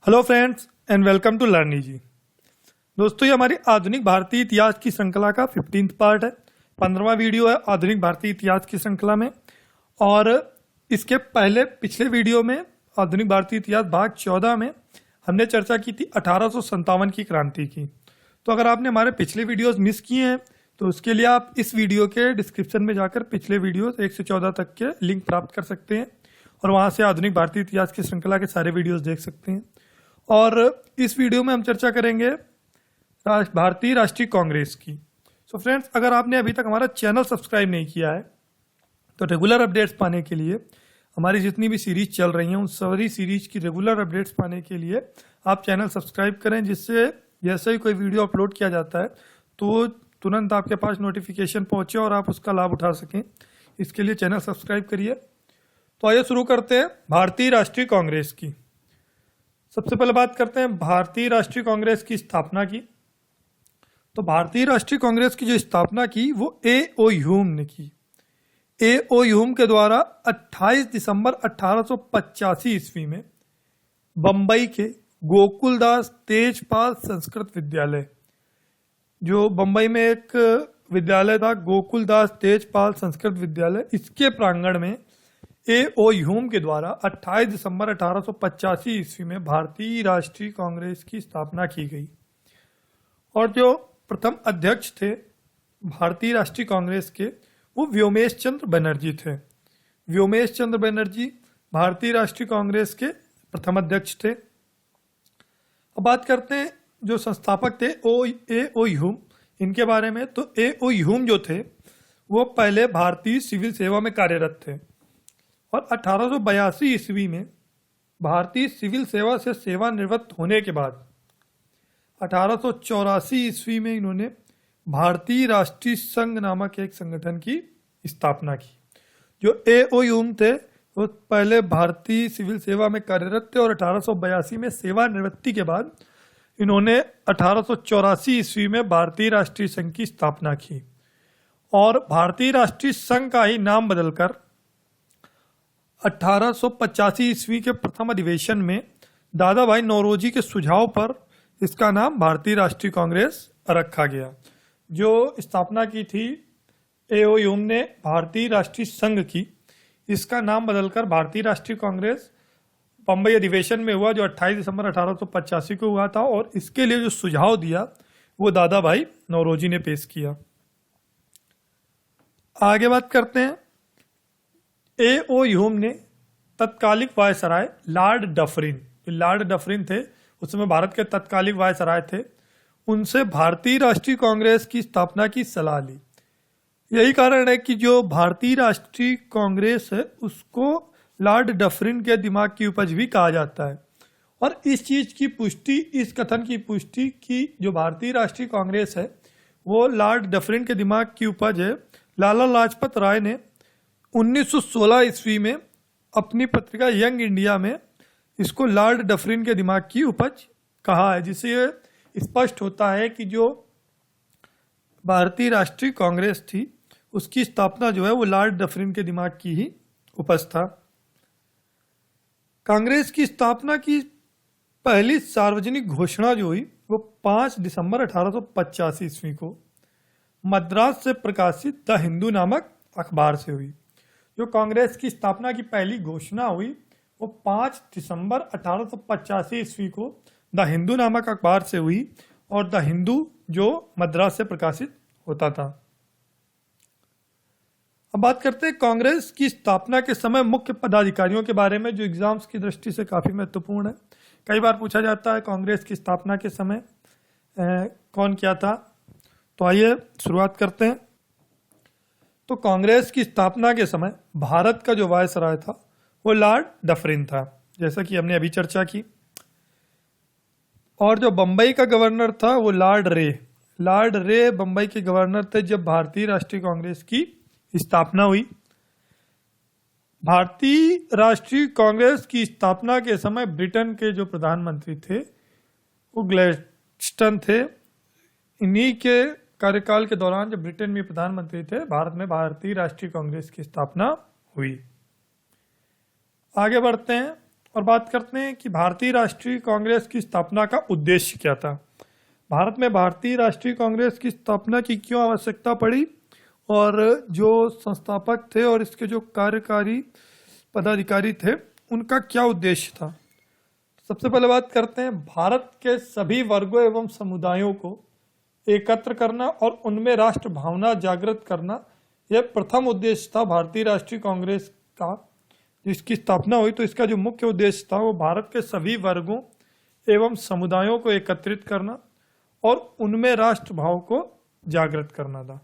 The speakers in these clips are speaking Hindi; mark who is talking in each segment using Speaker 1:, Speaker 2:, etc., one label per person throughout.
Speaker 1: Hello friends and welcome to Learny G. दोस्तों, ये हमारी आधुनिक भारतीय इतिहास की श्रृंखला का 15th पार्ट है। 15वां वीडियो है आधुनिक भारतीय इतिहास की श्रृंखला में। और इसके पहले पिछले वीडियो में आधुनिक भारतीय इतिहास भाग 14 में हमने चर्चा की थी 1857 की क्रांति की। तो अगर आपने हमारे पिछले वीडियोस मिस किए हैं तो उसके लिए आप इस वीडियो के डिस्क्रिप्शन में जाकर पिछले वीडियोस 1 से 14 तक के लिंक प्राप्त कर सकते हैं और वहां से आधुनिक भारतीय इतिहास की श्रृंखला के सारे वीडियोस देख सकते हैं। और इस वीडियो में हम चर्चा करेंगे भारतीय राष्ट्रीय कांग्रेस की। सो फ्रेंड्स, अगर आपने अभी तक हमारा चैनल सब्सक्राइब नहीं किया है तो रेगुलर अपडेट्स पाने के लिए हमारी जितनी भी सीरीज चल रही हैं उन सारी सीरीज की रेगुलर अपडेट्स पाने के लिए आप चैनल सब्सक्राइब करें, जिससे जैसे ही कोई वीडियो अपलोड किया जाता है तो तुरंत आपके पास नोटिफिकेशन पहुंचे और आप उसका लाभ उठा सकें। इसके लिए चैनल सब्सक्राइब करिए। तो आइए शुरू करते हैं भारतीय राष्ट्रीय कांग्रेस की। सबसे पहले बात करते हैं भारतीय राष्ट्रीय कांग्रेस की स्थापना की। तो भारतीय राष्ट्रीय कांग्रेस की जो स्थापना की वो ए.ओ. ह्यूम ने की। ए.ओ. ह्यूम के द्वारा 28 दिसंबर 1885 ईस्वी में बंबई के गोकुलदास तेजपाल संस्कृत विद्यालय, जो बंबई में एक विद्यालय था गोकुलदास तेजपाल संस्कृत विद्यालय, इसके प्रांगण में ए.ओ. ह्यूम के द्वारा 28 दिसंबर 1885 ईस्वी में भारतीय राष्ट्रीय कांग्रेस की स्थापना की गई। और जो प्रथम अध्यक्ष थे भारतीय राष्ट्रीय कांग्रेस के वो व्योमेश चंद्र बनर्जी थे। व्योमेश चंद्र बनर्जी भारतीय राष्ट्रीय कांग्रेस के प्रथम अध्यक्ष थे। अब बात करते हैं जो संस्थापक थे ए.ओ. ह्यूम, इनके बारे में। तो ए.ओ. ह्यूम जो थे वो पहले भारतीय सिविल सेवा में कार्यरत थे और 1882 ईस्वी में भारतीय सिविल सेवा से सेवानिवृत्त होने के बाद 1884 ईस्वी में इन्होंने भारतीय राष्ट्रीय संघ नामक एक संगठन की स्थापना की। जो ए.ओ. ह्यूम थे वो पहले भारतीय सिविल सेवा में कार्यरत थे और 1882 में सेवानिवृत्ति के बाद इन्होंने 1884 ईस्वी में भारतीय राष्ट्रीय संघ की स्थापना की। और भारतीय राष्ट्रीय संघ का ही नाम बदलकर 1885 ईस्वी के प्रथम अधिवेशन में दादा भाई नौरोजी के सुझाव पर इसका नाम भारतीय राष्ट्रीय कांग्रेस रखा गया। जो स्थापना की थी ए.ओ. ह्यूम ने भारतीय राष्ट्रीय संघ की, इसका नाम बदलकर भारतीय राष्ट्रीय कांग्रेस बंबई अधिवेशन में हुआ जो 28 दिसंबर 1885 को हुआ था। और इसके लिए जो सुझाव दिया वो दादा भाई नौरोजी ने पेश किया। आगे बात करते हैं। ए.ओ. ह्यूम ने तत्कालिक वायसराय लॉर्ड डफरिन थे, उस समय भारत के तत्कालिक वायसराय थे, उनसे भारतीय राष्ट्रीय कांग्रेस की स्थापना की सलाह ली। यही कारण है कि जो भारतीय राष्ट्रीय कांग्रेस है उसको लॉर्ड डफरिन के दिमाग की उपज भी कहा जाता है। और इस चीज की पुष्टि, इस कथन की पुष्टि की जो भारतीय राष्ट्रीय कांग्रेस है वो लॉर्ड डफरिन के दिमाग की उपज है, लाला लाजपत राय ने 1916 ईस्वी में अपनी पत्रिका यंग इंडिया में इसको लॉर्ड डफरिन के दिमाग की उपज कहा है, जिससे ये स्पष्ट होता है कि जो भारतीय राष्ट्रीय कांग्रेस थी उसकी स्थापना जो है वो लॉर्ड डफरिन के दिमाग की ही उपज था। कांग्रेस की स्थापना की पहली सार्वजनिक घोषणा जो हुई वो 5 दिसंबर 1885 ईस्वी को मद्रास से प्रकाशित द हिंदू नामक अखबार से हुई। जो कांग्रेस की स्थापना की पहली घोषणा हुई वो 5 दिसंबर 1885 ईस्वी को द हिंदू नामक अखबार से हुई और द हिंदू जो मद्रास से प्रकाशित होता था। अब बात करते हैं कांग्रेस की स्थापना के समय मुख्य पदाधिकारियों के बारे में, जो एग्जाम्स की दृष्टि से काफी महत्वपूर्ण है। कई बार पूछा जाता है कांग्रेस की स्थापना के समय कौन क्या था। तो आइए शुरुआत करते हैं। तो कांग्रेस की स्थापना के समय भारत का जो वायसराय था वो लॉर्ड डफरिन था, जैसा कि हमने अभी चर्चा की। और जो बंबई का गवर्नर था वो लॉर्ड रे बंबई के गवर्नर थे जब भारतीय राष्ट्रीय कांग्रेस की स्थापना हुई। भारतीय राष्ट्रीय कांग्रेस की स्थापना के समय ब्रिटेन के जो प्रधानमंत्री थे वो ग्लैडस्टन थे। इन्हीं के कार्यकाल के दौरान जब ब्रिटेन में प्रधानमंत्री थे भारत में भारतीय राष्ट्रीय कांग्रेस की स्थापना हुई। आगे बढ़ते हैं और बात करते हैं कि भारतीय राष्ट्रीय कांग्रेस की स्थापना का उद्देश्य क्या था। भारत में भारतीय राष्ट्रीय कांग्रेस की स्थापना की क्यों आवश्यकता पड़ी और जो संस्थापक थे और इसके जो कार्यकारी पदाधिकारी थे उनका क्या उद्देश्य था। सबसे पहले बात करते हैं भारत के सभी वर्गों एवं समुदायों को एकत्र करना और उनमें राष्ट्र भावना जागृत करना, यह प्रथम उद्देश्य था भारतीय राष्ट्रीय कांग्रेस का। जिसकी स्थापना हुई तो इसका जो मुख्य उद्देश्य था वो भारत के सभी वर्गों एवं समुदायों को एकत्रित करना और उनमें राष्ट्र भाव को जागृत करना था।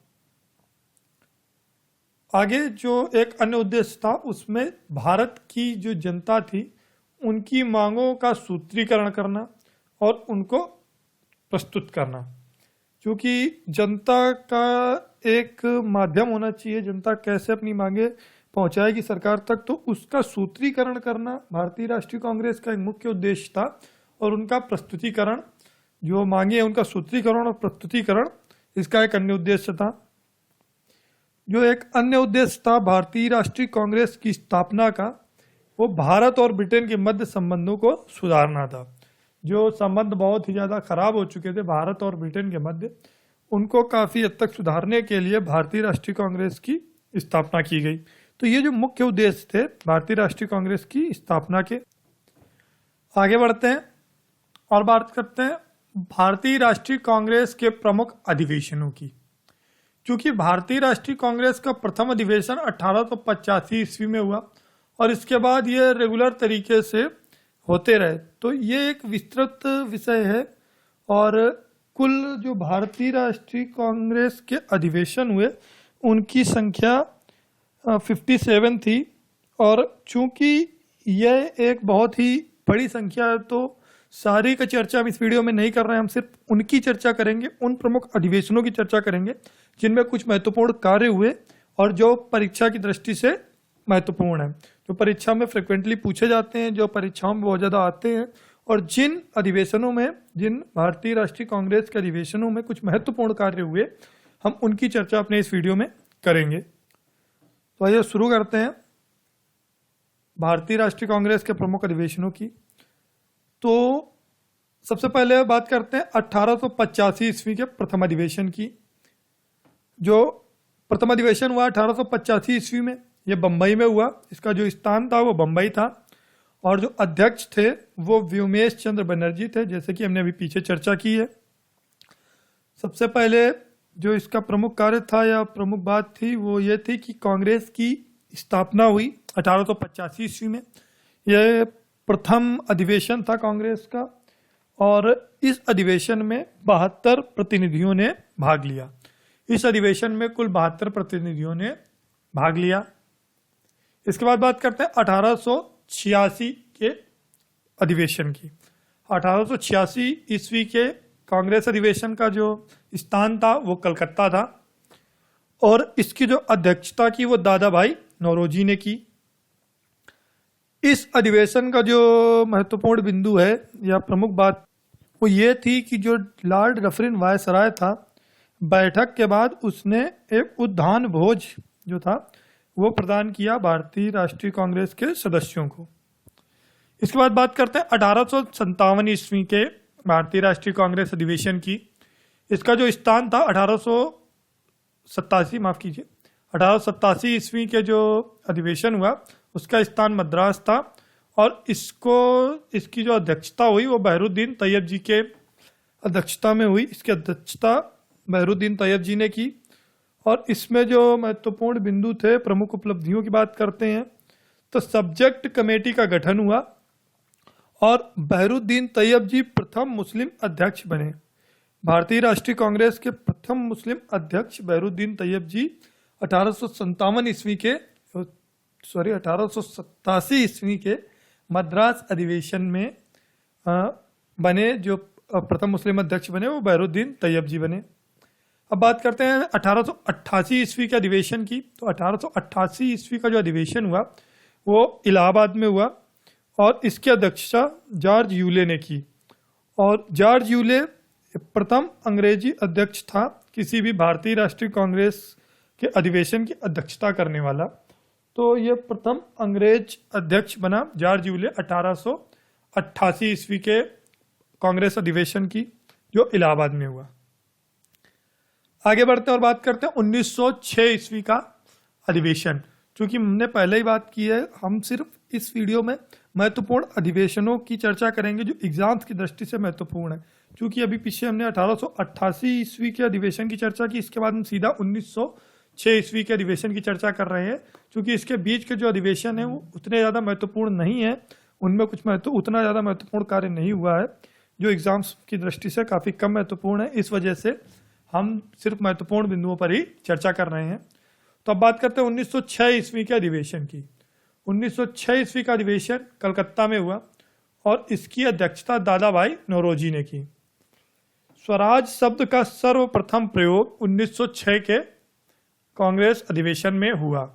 Speaker 1: आगे जो एक अन्य उद्देश्य था उसमें भारत की जो जनता थी उनकी मांगों का सूत्रीकरण करना और उनको प्रस्तुत करना। क्योंकि जनता का एक माध्यम होना चाहिए, जनता कैसे अपनी मांगे पहुंचाएगी सरकार तक, तो उसका सूत्रीकरण करना भारतीय राष्ट्रीय कांग्रेस का एक मुख्य उद्देश्य था। और उनका प्रस्तुतिकरण, जो मांगे हैं उनका सूत्रीकरण और प्रस्तुतिकरण, इसका एक अन्य उद्देश्य था। जो एक अन्य उद्देश्य था भारतीय राष्ट्रीय कांग्रेस की स्थापना का, वो भारत और ब्रिटेन के मध्य संबंधों को सुधारना था। जो संबंध बहुत ही ज़्यादा खराब हो चुके थे भारत और ब्रिटेन के मध्य, उनको काफ़ी हद तक सुधारने के लिए भारतीय राष्ट्रीय कांग्रेस की स्थापना की गई। तो ये जो मुख्य उद्देश्य थे भारतीय राष्ट्रीय कांग्रेस की स्थापना के। आगे बढ़ते हैं और बात करते हैं भारतीय राष्ट्रीय कांग्रेस के प्रमुख अधिवेशनों की। क्योंकि भारतीय राष्ट्रीय कांग्रेस का प्रथम अधिवेशन 1885 ईस्वी में हुआ और इसके बाद ये रेगुलर तरीके से होते रहे, तो ये एक विस्तृत विषय है। और कुल जो भारतीय राष्ट्रीय कांग्रेस के अधिवेशन हुए उनकी संख्या 57 थी। और चूंकि यह एक बहुत ही बड़ी संख्या है तो सारी का चर्चा हम इस वीडियो में नहीं कर रहे हैं। हम सिर्फ उनकी चर्चा करेंगे, उन प्रमुख अधिवेशनों की चर्चा करेंगे जिनमें कुछ महत्वपूर्ण कार्य हुए और जो परीक्षा की दृष्टि से महत्वपूर्ण है, जो परीक्षा में फ्रिक्वेंटली पूछे जाते हैं, जो परीक्षाओं में बहुत ज़्यादा आते हैं। और जिन अधिवेशनों में, जिन भारतीय राष्ट्रीय कांग्रेस के अधिवेशनों में कुछ महत्वपूर्ण कार्य हुए, हम उनकी चर्चा अपने इस वीडियो में करेंगे। तो आइए शुरू करते हैं भारतीय राष्ट्रीय कांग्रेस के प्रमुख अधिवेशनों की। तो सबसे पहले बात करते हैं 1885 ईस्वी के प्रथम अधिवेशन की। जो प्रथम अधिवेशन हुआ 1885 ईस्वी में, यह बम्बई में हुआ। इसका जो स्थान था वो बम्बई था और जो अध्यक्ष थे वो व्योमेश चंद्र बनर्जी थे, जैसे कि हमने अभी पीछे चर्चा की है। सबसे पहले जो इसका प्रमुख कार्य था या प्रमुख बात थी वो ये थी कि कांग्रेस की स्थापना हुई 1885 ईस्वी में। यह प्रथम अधिवेशन था कांग्रेस का और इस अधिवेशन में 72 प्रतिनिधियों ने भाग लिया। इस अधिवेशन में कुल 72 प्रतिनिधियों ने भाग लिया। इसके बाद बात करते हैं 1886 के अधिवेशन की। 1886 ईस्वी के कांग्रेस अधिवेशन का जो स्थान था वो कलकत्ता था और इसकी जो अध्यक्षता की वो दादा भाई नौरोजी ने की। इस अधिवेशन का जो महत्वपूर्ण बिंदु है या प्रमुख बात वो ये थी कि जो लॉर्ड डफरिन वायसराय था, बैठक के बाद उसने एक उद्यान भोज जो था वो प्रदान किया भारतीय राष्ट्रीय कांग्रेस के सदस्यों को। इसके बाद बात करते हैं 1857 ईस्वी के भारतीय राष्ट्रीय कांग्रेस अधिवेशन की। इसका जो स्थान था 1887 ईस्वी के जो अधिवेशन हुआ उसका स्थान मद्रास था और इसकी जो अध्यक्षता हुई वो बहरुद्दीन तैयब जी के अध्यक्षता में हुई। इसकी अध्यक्षता बहरुद्दीन तैयब जी ने की और इसमें जो महत्वपूर्ण बिंदु थे, प्रमुख उपलब्धियों की बात करते हैं तो सब्जेक्ट कमेटी का गठन हुआ और बहरुद्दीन तैयब जी प्रथम मुस्लिम अध्यक्ष बने। भारतीय राष्ट्रीय कांग्रेस के प्रथम मुस्लिम अध्यक्ष बहरुद्दीन तैयब जी 1887 ईस्वी के मद्रास अधिवेशन में बने। जो प्रथम मुस्लिम अध्यक्ष बने वो बहरुद्दीन तैयब जी बने। अब बात करते हैं 1888 ईस्वी के अधिवेशन की। तो 1888 ईस्वी का जो अधिवेशन हुआ वो इलाहाबाद में हुआ और इसकी अध्यक्षता जॉर्ज यूले ने की। और जॉर्ज यूले प्रथम अंग्रेजी अध्यक्ष था किसी भी भारतीय राष्ट्रीय कांग्रेस के अधिवेशन की अध्यक्षता करने वाला। तो ये प्रथम अंग्रेज अध्यक्ष बना जॉर्ज यूले 1888 ईस्वी के कांग्रेस अधिवेशन की, जो इलाहाबाद में हुआ। आगे बढ़ते हैं और बात करते हैं 1906 ईस्वी का अधिवेशन। चूंकि हमने पहले ही बात की है, हम सिर्फ इस वीडियो में महत्वपूर्ण अधिवेशनों की चर्चा करेंगे जो एग्जाम्स की दृष्टि से महत्वपूर्ण है। चूंकि अभी पीछे हमने 1888 ईस्वी के अधिवेशन की चर्चा की, इसके बाद हम सीधा 1906 ईस्वी के अधिवेशन की चर्चा कर रहे हैं। चूंकि इसके बीच के जो अधिवेशन है वो उतने ज़्यादा महत्वपूर्ण नहीं है, उनमें कुछ उतना ज़्यादा महत्वपूर्ण कार्य नहीं हुआ है, जो एग्जाम्स की दृष्टि से काफ़ी कम महत्वपूर्ण है। इस वजह से हम सिर्फ महत्वपूर्ण बिंदुओं पर ही चर्चा कर रहे हैं। तो अब बात करते हैं 1906 ईस्वी के अधिवेशन की। 1906 ईस्वी का अधिवेशन कलकत्ता में हुआ और इसकी अध्यक्षता दादा भाई नौरोजी ने की। स्वराज शब्द का सर्वप्रथम प्रयोग 1906 के कांग्रेस अधिवेशन में हुआ।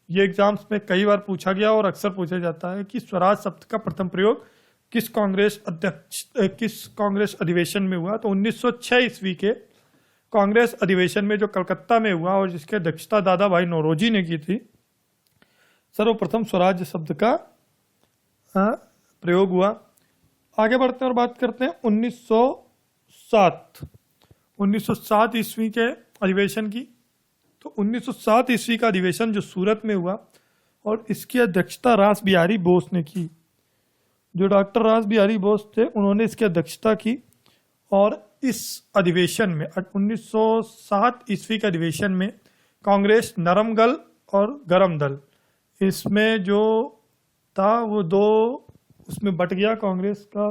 Speaker 1: ये एग्जाम्स में कई बार पूछा गया और अक्सर पूछा जाता है कि स्वराज शब्द का प्रथम प्रयोग किस कांग्रेस अधिवेशन में हुआ। तो 1906 ईस्वी के कांग्रेस अधिवेशन में जो कलकत्ता में हुआ और जिसकी अध्यक्षता दादा भाई नौरोजी ने की थी, सर्वप्रथम स्वराज शब्द का प्रयोग हुआ। आगे बढ़ते हैं और बात करते हैं 1907 ईस्वी के अधिवेशन की। तो 1907 ईस्वी का अधिवेशन जो सूरत में हुआ और इसकी अध्यक्षता रास बिहारी बोस ने की। जो डॉक्टर रास बिहारी बोस थे उन्होंने इसकी अध्यक्षता की और इस अधिवेशन में 1907 ईस्वी के अधिवेशन में कांग्रेस नरम दल और गरम दल, इसमें जो था वो दो उसमें बट गया, कांग्रेस का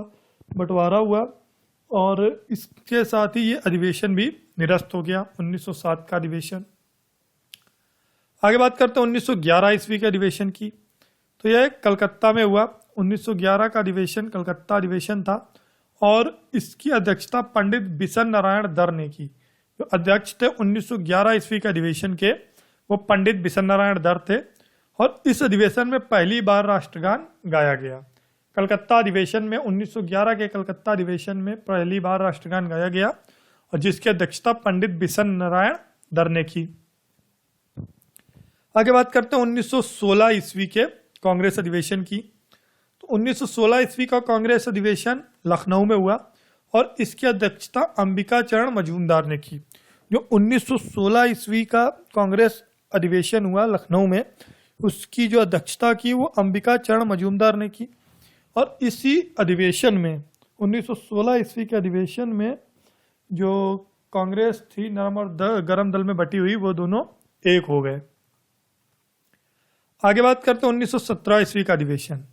Speaker 1: बंटवारा हुआ और इसके साथ ही ये अधिवेशन भी निरस्त हो गया, 1907 का अधिवेशन। आगे बात करते हैं 1911 ईस्वी के अधिवेशन की। तो यह कलकत्ता में हुआ। 1911 का अधिवेशन कलकत्ता अधिवेशन था और इसकी अध्यक्षता पंडित बिशन नारायण दर ने की। जो अध्यक्ष थे 1911 ईस्वी के अधिवेशन के, वो पंडित बिशन नारायण दर थे और इस अधिवेशन में पहली बार राष्ट्रगान गाया गया। कलकत्ता अधिवेशन में 1911 के कलकत्ता अधिवेशन में पहली बार राष्ट्रगान गाया गया और जिसकी अध्यक्षता पंडित बिशन नारायण दर ने की। आगे बात करते हैं 1916 ईस्वी के कांग्रेस अधिवेशन की। तो 1916 ईस्वी का कांग्रेस अधिवेशन लखनऊ में हुआ और इसकी अध्यक्षता अंबिका चरण मजूमदार ने की। जो 1916 ईस्वी का कांग्रेस अधिवेशन हुआ लखनऊ में, उसकी जो अध्यक्षता की वो अंबिका चरण मजूमदार ने की और इसी अधिवेशन में 1916 ईस्वी के अधिवेशन में जो कांग्रेस थी नरम और गरम दल में बटी हुई, वो दोनों एक हो गए। आगे बात करते हैं 1917 ईस्वी का अधिवेशन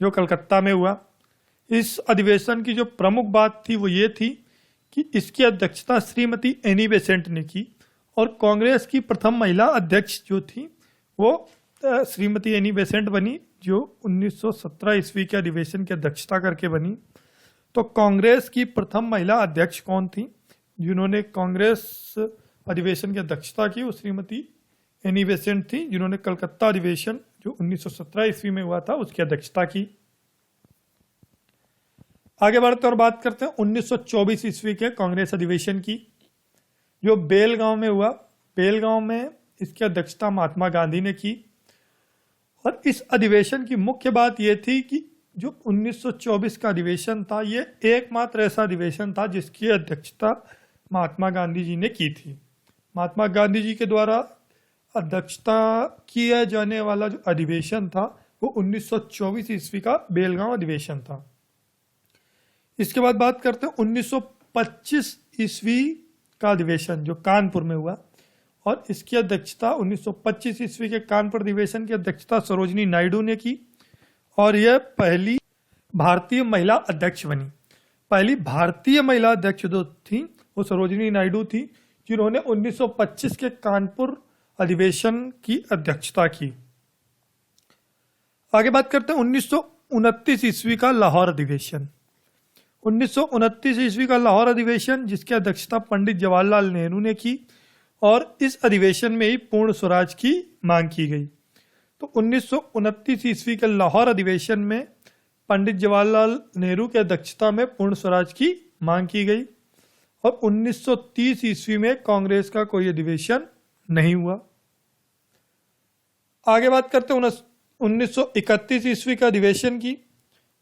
Speaker 1: जो कलकत्ता में हुआ। इस अधिवेशन की जो प्रमुख बात थी वो ये थी कि इसकी अध्यक्षता श्रीमती एनी बेसेंट ने की और कांग्रेस की प्रथम महिला अध्यक्ष जो थी वो श्रीमती एनी बेसेंट बनी, जो 1917 ईस्वी के अधिवेशन की अध्यक्षता करके बनी। तो कांग्रेस की प्रथम महिला अध्यक्ष कौन थी जिन्होंने कांग्रेस अधिवेशन की अध्यक्षता की? वो श्रीमती एनी बेसेंट थी, जिन्होंने कलकत्ता अधिवेशन जो 1917 ईस्वी में हुआ था उसकी अध्यक्षता की। आगे बढ़ते और बात करते हैं 1924 ईस्वी के कांग्रेस अधिवेशन की जो बेलगांव में हुआ। बेलगांव में इसकी अध्यक्षता महात्मा गांधी ने की और इस अधिवेशन की मुख्य बात यह थी कि जो 1924 का अधिवेशन था ये एकमात्र ऐसा अधिवेशन था जिसकी अध्यक्षता महात्मा गांधी जी ने की थी। महात्मा गांधी जी के द्वारा अध्यक्षता किया जाने वाला जो अधिवेशन था वो 1924 ईस्वी का बेलगांव अधिवेशन था। इसके बाद बात करते हैं 1925 ईस्वी का अधिवेशन जो कानपुर में हुआ और इसकी अध्यक्षता 1925 ईस्वी के कानपुर अधिवेशन की अध्यक्षता सरोजिनी नायडू ने की और यह पहली भारतीय महिला अध्यक्ष बनी। पहली भारतीय महिला अध्यक्ष जो थी वो सरोजिनी नायडू थी, जिन्होंने 1925 के कानपुर अधिवेशन की अध्यक्षता की। आगे बात करते हैं 1929 ईस्वी का लाहौर अधिवेशन। 1929 ईस्वी का लाहौर अधिवेशन जिसकी अध्यक्षता पंडित जवाहरलाल नेहरू ने की और इस अधिवेशन में ही पूर्ण स्वराज की मांग की गई। तो 1929 ईस्वी के लाहौर अधिवेशन में पंडित जवाहरलाल नेहरू की अध्यक्षता में पूर्ण स्वराज की मांग की गई और 1930 ईस्वी में कांग्रेस का कोई अधिवेशन नहीं हुआ। आगे बात करते हैं 1931 ईस्वी का अधिवेशन की।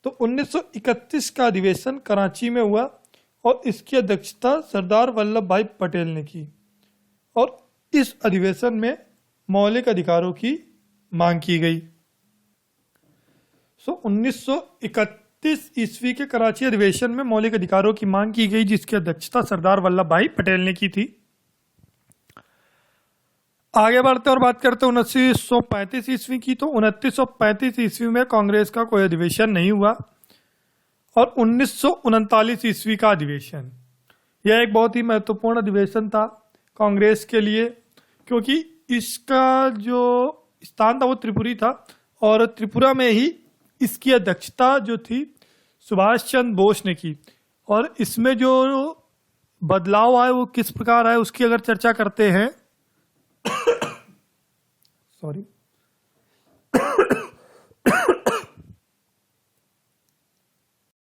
Speaker 1: तो 1931 का अधिवेशन कराची में हुआ और इसकी अध्यक्षता सरदार वल्लभ भाई पटेल ने की और इस अधिवेशन में मौलिक अधिकारों की मांग की गई। 1931 ईस्वी के कराची अधिवेशन में मौलिक अधिकारों की मांग की गई, जिसकी अध्यक्षता सरदार वल्लभ भाई पटेल ने की थी। आगे बढ़ते और बात करते 1935 ईस्वी की। तो 2935 ईस्वी में कांग्रेस का कोई अधिवेशन नहीं हुआ और 1939 ईस्वी का अधिवेशन, यह एक बहुत ही महत्वपूर्ण अधिवेशन था कांग्रेस के लिए, क्योंकि इसका जो स्थान था वो त्रिपुरी था और त्रिपुरा में ही इसकी अध्यक्षता जो थी सुभाष चंद्र बोस ने की। और इसमें जो बदलाव आए वो किस प्रकार आए उसकी अगर चर्चा करते हैं सॉरी